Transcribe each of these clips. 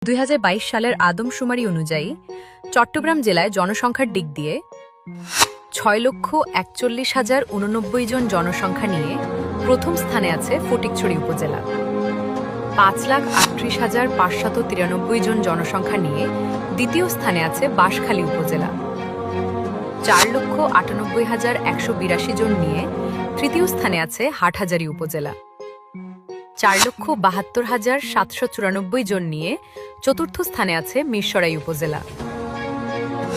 2022 সালের আদমশুমারি অনুযায়ী চট্টগ্রাম জেলায় জনসংখ্যার দিক দিয়ে 6,41,089 জন জনসংখ্যা নিয়ে প্রথম স্থানে আছে ফটিকছড়ি উপজেলা। 5,38,593 জন জনসংখ্যা নিয়ে দ্বিতীয় স্থানে আছে বাঁশখালী উপজেলা। 4,98,182 জন নিয়ে তৃতীয় স্থানে আছে হাটহাজারী উপজেলা। 4,72,794 জন নিয়ে চতুর্থ স্থানে আছে মিরসরাই উপজেলা।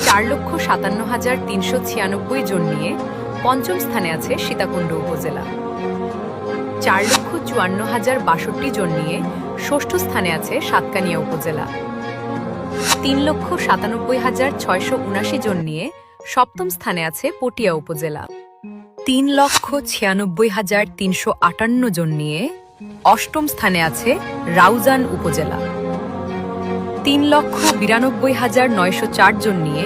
4,57,396 জন নিয়ে পঞ্চম স্থানে আছে সীতাকুণ্ড উপজেলা। 4,54,062 জন নিয়ে ষষ্ঠ স্থানে আছে সাতকানিয়া উপজেলা। 3,97,679 জন নিয়ে সপ্তম স্থানে আছে পটিয়া উপজেলা। 3,96,358 জন নিয়ে অষ্টম স্থানে আছে রাউজান উপজেলা। 3,92,904 জন নিয়ে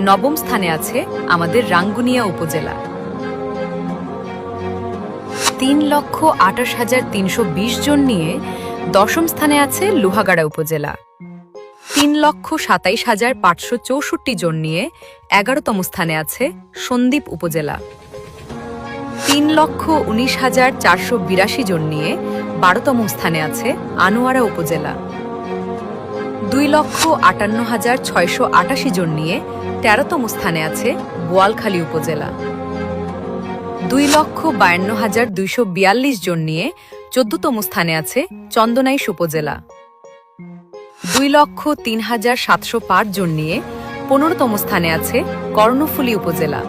নবম স্থানে আছে আমাদের রাঙ্গুনিয়া উপজেলা। 3,28,320 জন নিয়ে দশম স্থানে আছে লোহাগাড়া উপজেলা। 3,27,564 জন নিয়ে 11তম স্থানে আছে সন্দ্বীপ উপজেলা। 3,19,482 জন নিয়ে 12তম স্থানে আছে আনোয়ারা উপজেলা। 2,58,688 জন নিয়ে 13তম স্থানে আছে বোয়ালখালী উপজেলা। 2,52,242 জন নিয়ে 14তম স্থানে আছে চন্দনাইশ উপজেলা। 2,03,705 জন নিয়ে 15তম স্থানে আছে কর্ণফুলী উপজেলা।